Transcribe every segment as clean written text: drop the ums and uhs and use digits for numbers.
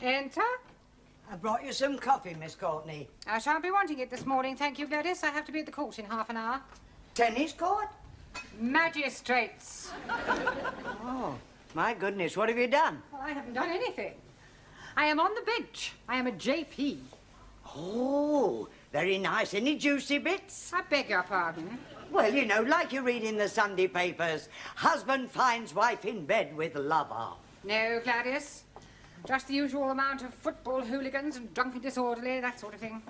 Enter. I brought you some coffee, Miss Courtney. I shan't be wanting it this morning, thank you, Gladys. I have to be at the court in half an hour. Tennis court? Magistrates. Oh, my goodness, what have you done? Well, I haven't done anything. I am on the bench. I am a JP. Oh, very nice. Any juicy bits? I beg your pardon. Well, you know, like you read in the Sunday papers, husband finds wife in bed with lover. No, Gladys. Just the usual amount of football hooligans and drunken disorderly, that sort of thing.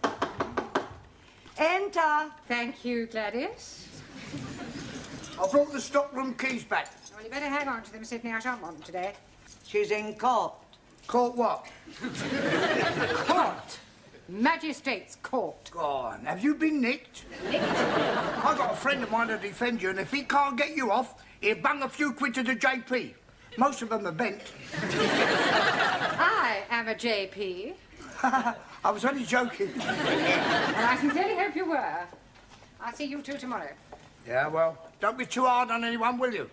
Enter. Thank you, Gladys. I brought the stockroom keys back. Well, you better hang on to them, Sidney. I shan't want them today. She's in court. Court what? Court. Magistrates' court. Go on, have you been nicked? Nicked? I got a friend of mine to defend you, and if he can't get you off, he'll bung a few quid to the JP. Most of them are bent. I am a JP. I was only joking. And I sincerely hope you were. I'll see you two tomorrow. Yeah, well, don't be too hard on anyone, will you?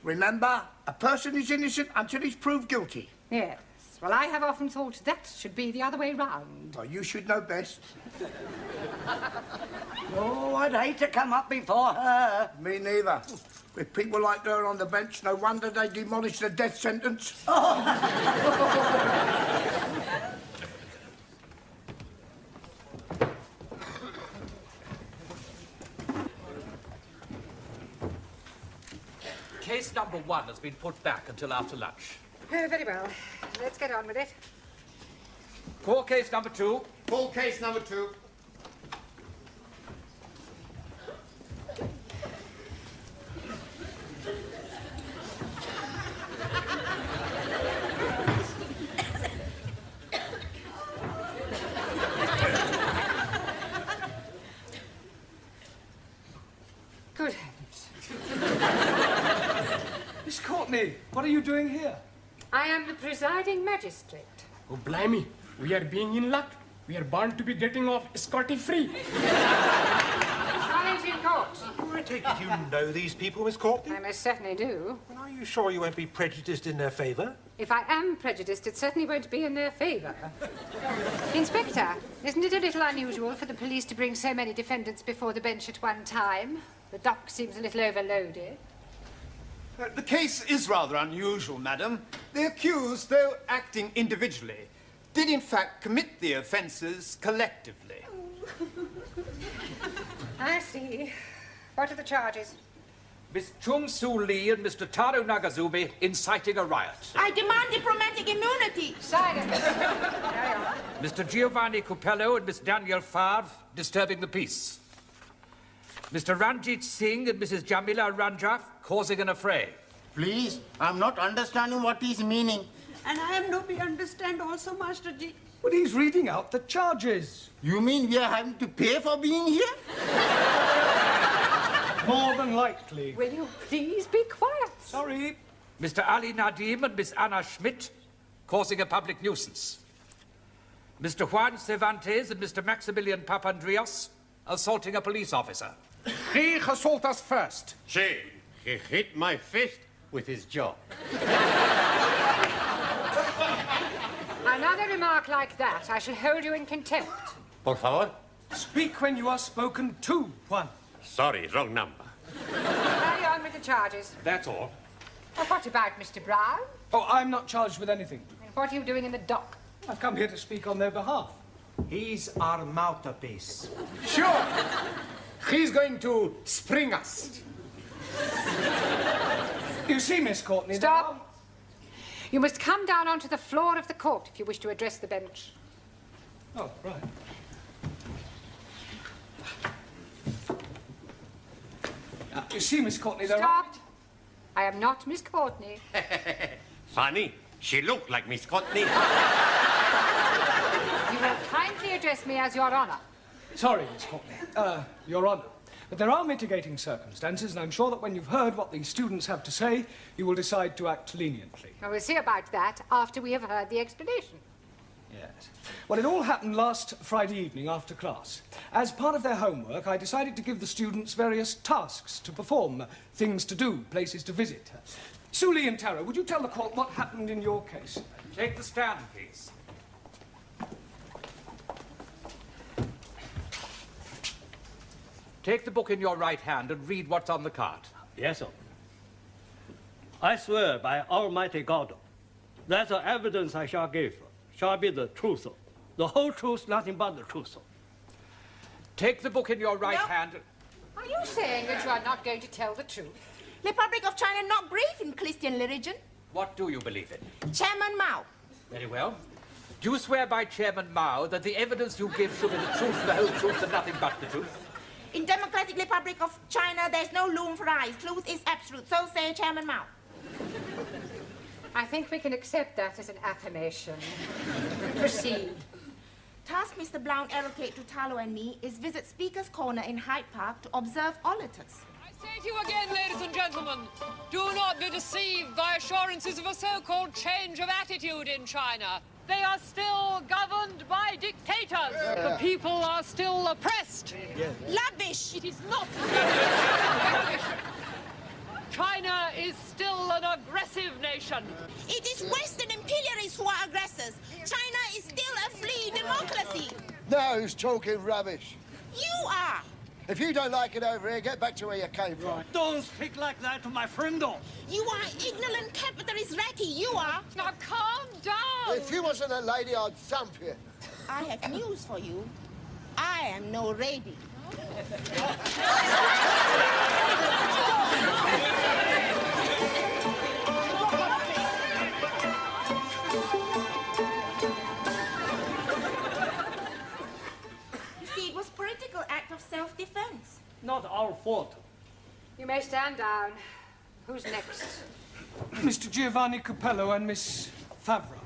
Remember, a person is innocent until he's proved guilty. Yes. Well, I have often thought that should be the other way round. Well, you should know best. Oh, I'd hate to come up before her. Me neither. With people like her on the bench, no wonder they demolished the death sentence. Case number 1 has been put back until after lunch. Oh, very well. Let's get on with it. Call case number 2. Call case number 2. Good heavens. Miss Courtney, what are you doing here? I am the presiding magistrate. Oh, blimey. We are being in luck. We are bound to be getting off scotty-free. Silence in court. I take it you know these people, Miss Courtney? I most certainly do. Well, are you sure you won't be prejudiced in their favour? If I am prejudiced, it certainly won't be in their favour. Inspector, isn't it a little unusual for the police to bring so many defendants before the bench at one time? The dock seems a little overloaded. The case is rather unusual, madam. The accused, though acting individually, did in fact commit the offences collectively. I see. What are the charges? Miss Chung Soo Lee and Mr. Taro Nagazubi inciting a riot. I demand diplomatic immunity. Silence. Carry on. Mr. Giovanni Cupello and Miss Danielle Favre disturbing the peace. Mr. Ranjit Singh and Mrs. Jamila Ranjaf causing an affray. Please, I'm not understanding what he's meaning. And I am nobody understand also, Master Ji. But he's reading out the charges. You mean we are having to pay for being here? More than likely. Will you please be quiet? Sorry. Mr. Ali Nadim and Miss Anna Schmidt causing a public nuisance. Mr. Juan Cervantes and Mr. Maximilian Papandreou assaulting a police officer. He assaulted us first. He hit my fist with his jaw. Another remark like that, I shall hold you in contempt. Por favor. Speak when you are spoken to, Juan. Sorry, wrong number. Carry on with the charges. That's all. Well, what about Mr. Brown? Oh, I'm not charged with anything. And what are you doing in the dock? I've come here to speak on their behalf. He's our mouthpiece. Sure. He's going to spring us. You see, Miss Courtney... Stop. You must come down onto the floor of the court if you wish to address the bench. Oh, right. You see, Miss Courtney, there Stop. I am not Miss Courtney. Funny. She looked like Miss Courtney. You will kindly address me as Your Honour. Sorry, Miss Courtney. Your Honour. But there are mitigating circumstances, and I'm sure that when you've heard what the students have to say, you will decide to act leniently. Well, we'll see about that after we have heard the explanation. Yes. Well, it all happened last Friday evening after class. As part of their homework, I decided to give the students various tasks to perform, things to do, places to visit. Suli and Tara, would you tell the court what happened in your case? Take the stand, please. Take the book in your right hand and read what's on the card. Yes, sir. I swear by Almighty God that the evidence I shall give shall be the truth, the whole truth, nothing but the truth. Take the book in your right hand. Are you saying that you are not going to tell the truth? Republic of China not believe in Christian religion. What do you believe in? Chairman Mao. Very well. Do you swear by Chairman Mao that the evidence you give shall be the truth, the whole truth, and nothing but the truth? In Democratic Republic of China, there's no room for lies. Truth is absolute. So say Chairman Mao. I think we can accept that as an affirmation. Proceed. Task Mr. Blount allocate to Talo and me is visit Speaker's Corner in Hyde Park to observe auditors. I say to you again, ladies and gentlemen, do not be deceived by assurances of a so-called change of attitude in China. They are still governed by dictators. The people are still oppressed. Lavish! It is not. China is still an aggressive nation. It is Western imperialists who are aggressors. China is still a free democracy. Now who's talking rubbish? You are. If you don't like it over here, get back to where you came from. Don't speak like that to my friend. You are ignorant capitalist ratty, you are. Now calm down. If you wasn't a lady, I'd thump you. I have news for you. I am no lady. You see, it was political act of self-defense. Not our fault. You may stand down. Who's next? Mr. Giovanni Capello and Miss Favre.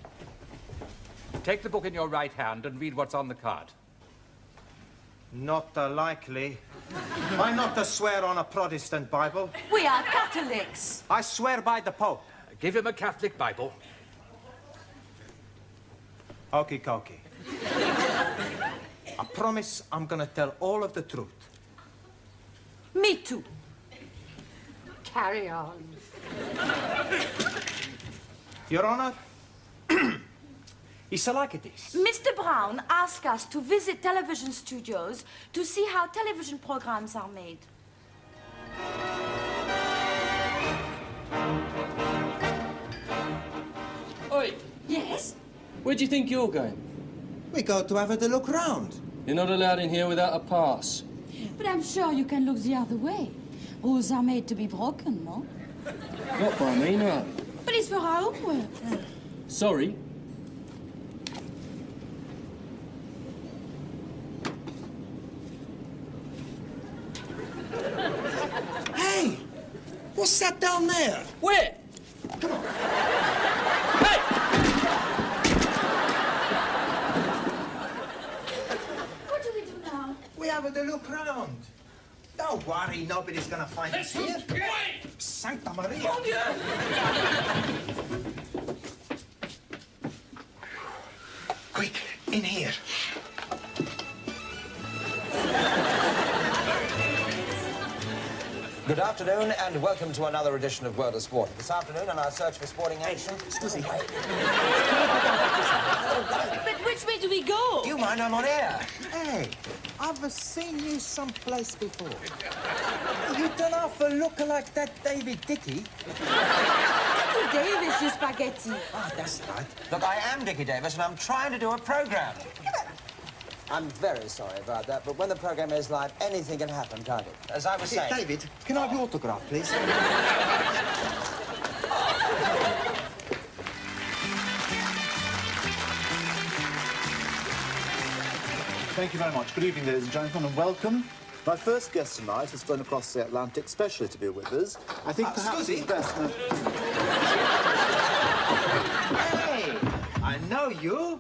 Take the book in your right hand and read what's on the card. Not likely. I not swear on a Protestant Bible. We are Catholics. I swear by the Pope. Give him a Catholic Bible. Okie dokie. I promise I'm gonna tell all of the truth. Me too. Carry on. Your Honor, it's like this. Mr. Brown asked us to visit television studios to see how television programs are made. Oi! Yes? Where do you think you're going? We go to have a look round. You're not allowed in here without a pass. But I'm sure you can look the other way. Rules are made to be broken, no? Not by me, no. But it's for our homework. Sorry. Hey! What's that down there? Where? Come on. Hey! What do we do now? We have a look round. Don't worry, nobody's gonna find us here. Santa Maria. Quick, in here. Good afternoon and welcome to another edition of World of Sport. This afternoon in our search for sporting action... But which way do we go? Do you mind? I'm on air. Hey, I've seen you someplace before. You don't have a look like that David Dickey. Dickie Davis, you spaghetti. Ah, that's right. Look, I am Dickie Davis and I'm trying to do a programme. I'm very sorry about that, but when the programme is live, anything can happen, can't it? As I was saying... David, can I have your autograph, please? Thank you very much. Good evening, ladies and gentlemen, and welcome. My first guest tonight has flown across the Atlantic specially to be with us. I think perhaps it's best... Hey, I know you.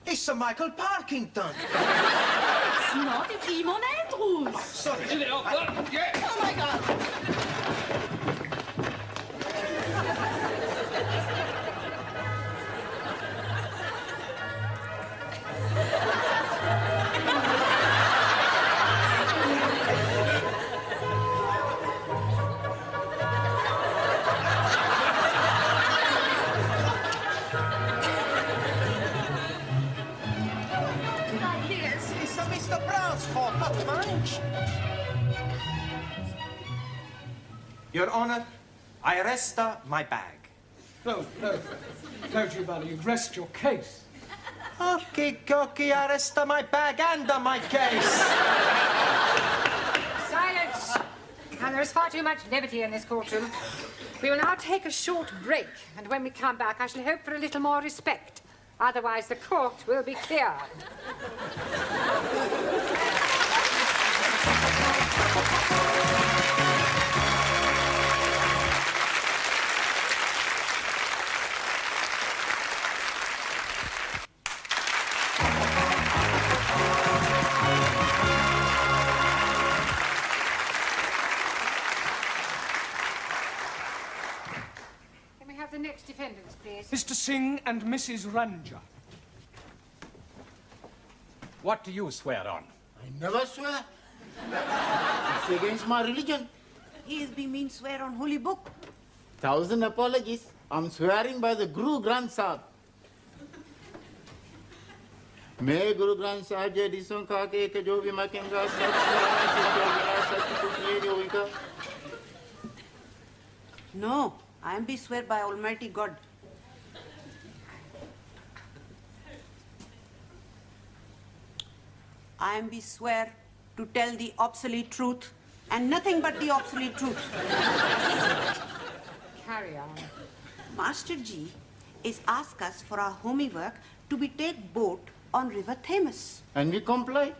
It's Sir Michael Parkington. It's not, it's Iman Andrews. Oh, sorry. Oh, my God. It's Mr. Brown's fault, not mine. Your Honor, I arrest my bag. No, Giovanni, rest your case. Okay, I arrest my bag and my case. Silence! And there is far too much levity in this courtroom. We will now take a short break, and when we come back, I shall hope for a little more respect. Otherwise, the court will be cleared. Can we have the next defendants, please? Mr. Singh and Mrs. Ranja. What do you swear on? I never swear. It's against my religion. He is being mean swear on holy book. 1,000 apologies. I'm swearing by the Guru Granth Sahib. मैं गुरु ग्रंथ साहब जी हदीसों का के एक जो भी मैं कहूँगा सच No, I am be swear by Almighty God. I am be swear to tell the obsolete truth and nothing but the obsolete truth. Carry on. Master Ji is ask us for our homework to be take boat on River Thames. And we comply.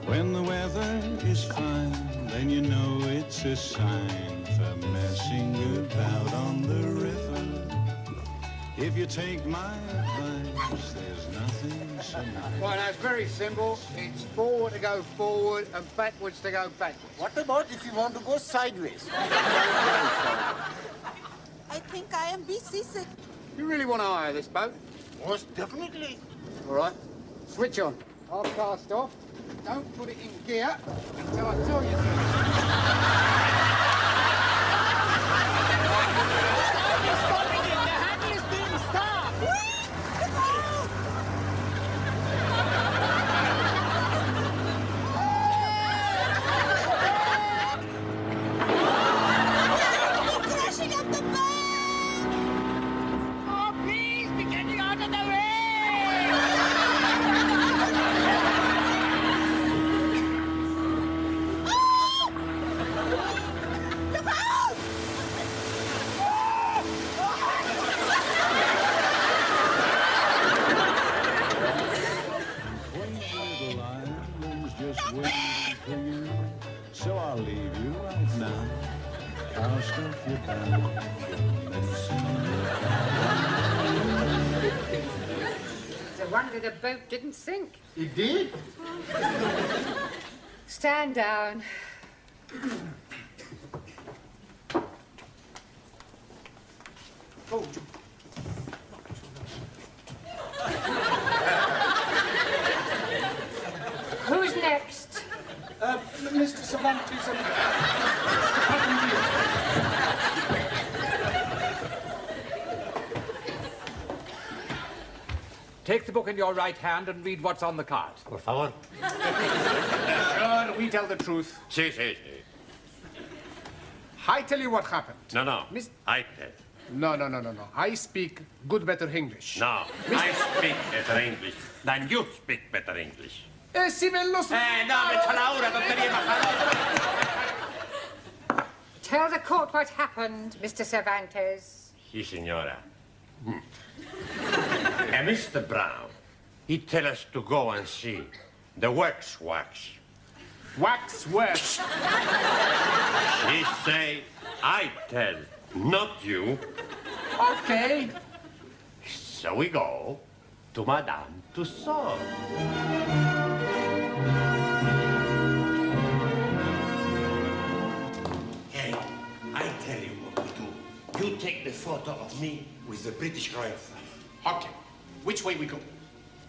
When the weather is fine, then you know it's a sign for messing about on the river. If you take my advice, there's nothing so nice. Well, that's very simple. It's forward to go forward and backwards to go backwards. What about if you want to go sideways? I think I am be seasick. You really want to hire this boat? Most definitely. All right, switch on. I'll cast off. Don't put it in gear until I tell you to. So I'll leave you right now. I'll stuff your bag. It's a wonder the boat didn't sink. It did? Stand down. Oh. Who's next? Mr. Cervantes and Mr. Take the book in your right hand and read what's on the card. Por favor. We tell the truth. Sí, sí, sí. I tell you what happened. No. I tell. No. I speak good, better English. No. I speak better English than you speak better English. Si me lo... no, me echa la hora, tontería majada. Tell the court what happened, Mr. Cervantes. Sí, señora. And Mr. Brown, he tell us to go and see The wax. Wax. She say, I tell, not you. Okay. So we go to Madame Tussauds. Hey, I tell you what we do. You take the photo of me with the British Royal Family. Okay. Which way we go?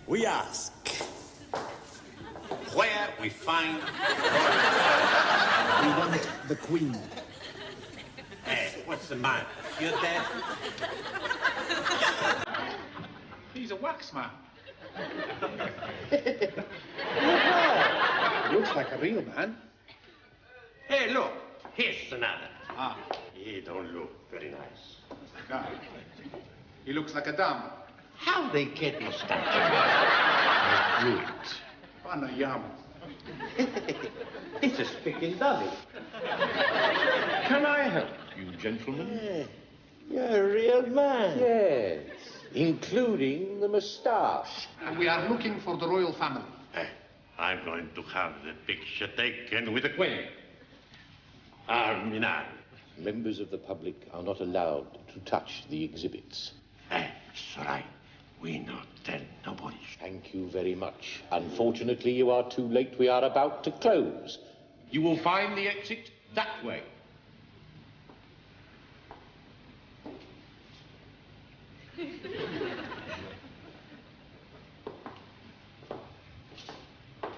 We ask where we find We want the Queen. Hey, what's the matter? You dead? He's a wax man. Looks like a real man. Hey, look. Here's another. Ah. He don't look very nice. God. He looks like a dumb. How they get his statue? Panayam. It's a speaking dummy. Can I help you, gentlemen? You're a real man. Yes, including the moustache. And we are looking for the royal family. I'm going to have the picture taken with the Queen. Arminal. Members of the public are not allowed to touch the exhibits. It's all right. We not tell nobody. Thank you very much. Unfortunately, you are too late. We are about to close. You will find the exit that way.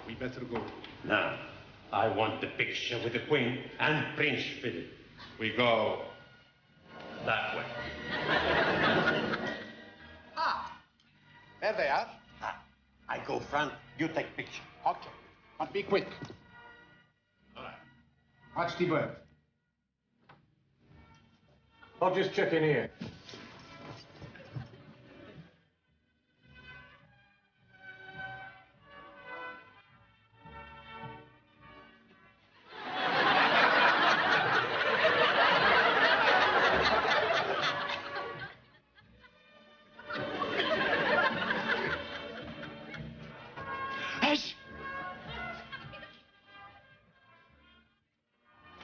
We better go. Now, I want the picture with the Queen and Prince Philip. We go that way. There they are. I go front, you take picture. Okay. But be quick. All right. Watch the bird. I'll just check in here.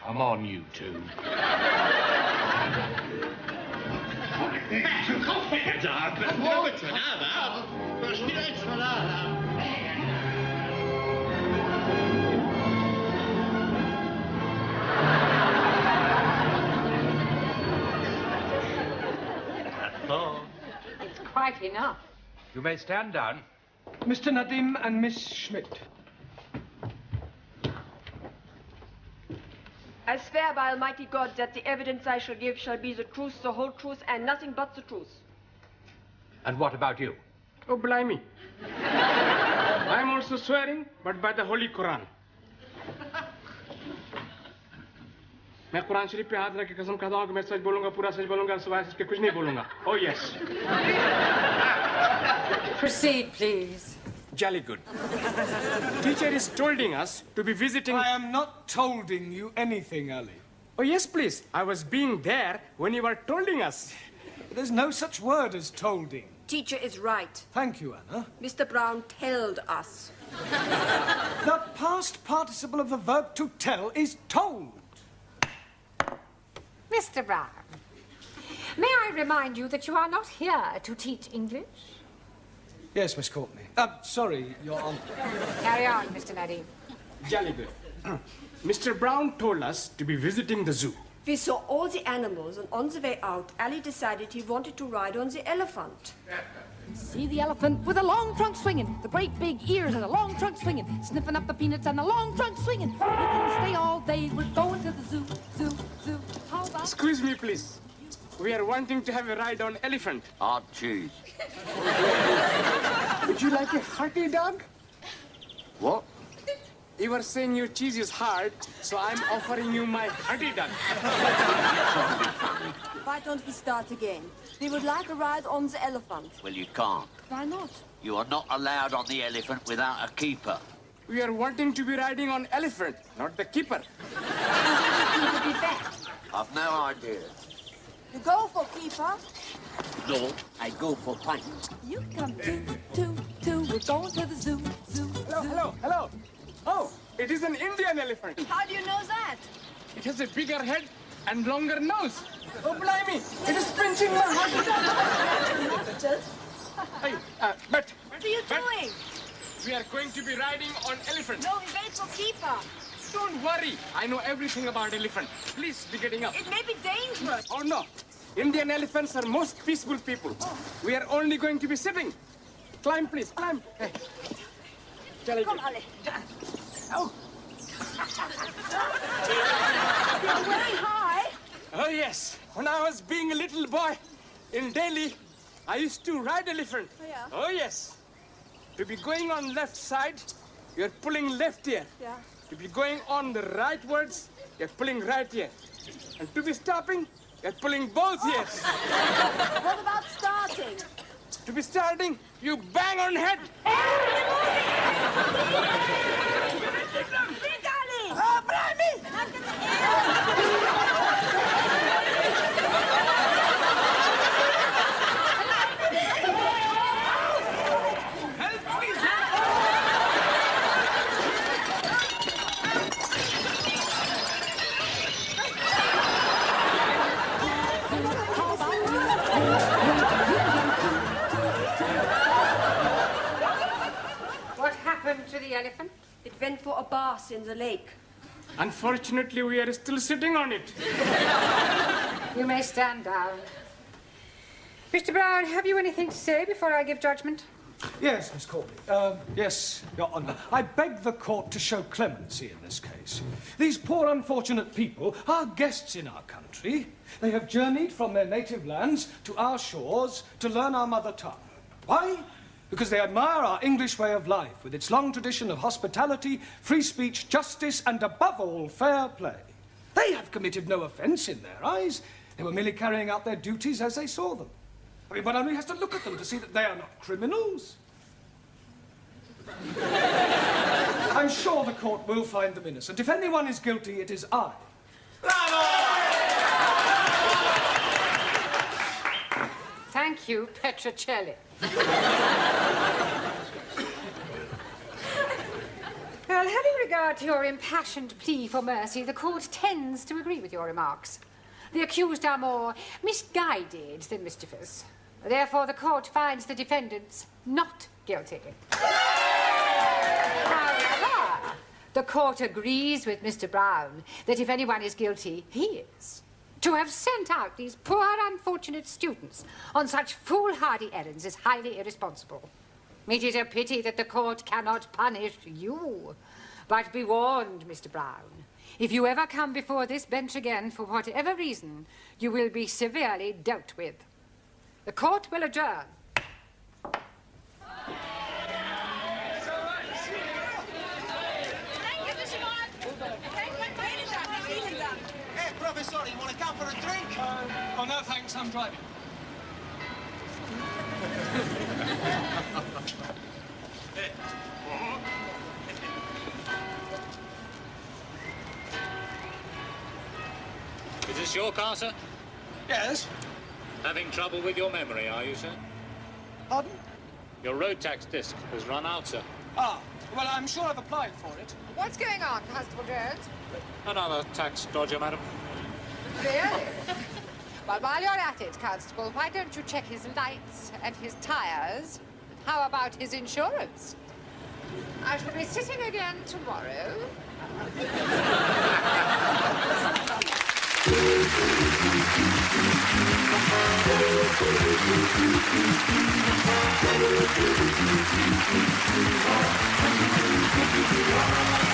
Come on, you two. It's quite enough. You may stand down. Mr. Nadim and Miss Schmidt. I swear by Almighty God that the evidence I shall give shall be the truth, the whole truth, and nothing but the truth. And what about you? Oh, blimey. I am also swearing, but by the Holy Quran. मैं कुरान शरीफ पे हाथ रख के कसम खाता हूँ कि मैं सच बोलूंगा, पूरा सच बोलूंगा, सिवाय इसके कुछ नहीं बोलूंगा. Oh, yes. Proceed, please. Jolly good. Teacher is tolding us to be visiting... I am not tolding you anything, Ali. Oh, yes, please. I was being there when you were tolding us. There's no such word as tolding. Teacher is right. Thank you, Anna. Mr. Brown told us. The past participle of the verb to tell is told. Mr. Brown, may I remind you that you are not here to teach English? Yes, Miss Courtney. Sorry, Your Honor. Carry on, Mr. Nadim. Jolly good. Mr. Brown told us to be visiting the zoo. We saw all the animals, and on the way out, Ali decided he wanted to ride on the elephant. See the elephant with the long trunk swinging, the great big ears and the long trunk swinging, sniffing up the peanuts and the long trunk swinging. We can stay all day. We're going to the zoo, zoo, zoo. How about... Excuse me, please. We are wanting to have a ride on elephant. Hard cheese. Would you like a hearty dog? What? You were saying your cheese is hard, so I'm offering you my hearty dog. Why don't we start again? We would like a ride on the elephant. Well, you can't. Why not? You are not allowed on the elephant without a keeper. We are wanting to be riding on elephant, not the keeper. I've no idea. You go for keeper. No, I go for pints. You come too. We're going to the zoo. Hello. Oh, it is an Indian elephant. How do you know that? It has a bigger head and longer nose. Oh, blimey, it is pinching my heart. Hey, but... What are you doing? We are going to be riding on elephant. No, we wait for keeper. Don't worry. I know everything about elephant. Please be getting up. It may be dangerous. Oh, no. Indian elephants are most peaceful people. Oh. We are only going to be sitting. Climb, please. Climb. Hey. Come, Ali. Oh. You're very high. Oh, yes. When I was being a little boy in Delhi, I used to ride elephant. Oh, yeah? Oh, yes. To be going on left side, you're pulling left here. Yeah. To be going on the rightwards, you're pulling right here. And to be stopping, you're pulling both ears. What about starting? To be starting, you bang on head. Big Ali! Oh, blimey! What happened to the elephant? It went for a bath in the lake. Unfortunately, we are still sitting on it. You may stand down. Mr. Brown, have you anything to say before I give judgment? Yes, Miss Corby. Yes, Your Honour. I beg the court to show clemency in this case. These poor unfortunate people are guests in our country. They have journeyed from their native lands to our shores to learn our mother tongue. Why? Because they admire our English way of life, with its long tradition of hospitality, free speech, justice, and above all, fair play. They have committed no offence in their eyes. They were merely carrying out their duties as they saw them. I mean, one only has to look at them to see that they are not criminals. I'm sure the court will find them innocent. If anyone is guilty, it is I. Thank you, Petrocelli. Well, having regard to your impassioned plea for mercy, the court tends to agree with your remarks. The accused are more misguided than mischievous. Therefore, the court finds the defendants not guilty. However, the court agrees with Mr. Brown that if anyone is guilty, he is. To have sent out these poor, unfortunate students on such foolhardy errands is highly irresponsible. It is a pity that the court cannot punish you. But be warned, Mr. Brown. If you ever come before this bench again, for whatever reason, you will be severely dealt with. The court will adjourn. Hey, Professor, you want to come for a drink? Oh, no, thanks, I'm driving. Is this your car, sir? Yes. Having trouble with your memory, are you, sir? Pardon? Your road tax disc has run out, sir. Ah, well, I'm sure I've applied for it. What's going on, Constable Jones? Another tax dodger, madam. Really? Well, while you're at it, Constable, why don't you check his lights and his tires? How about his insurance? I shall be sitting again tomorrow. Thank you.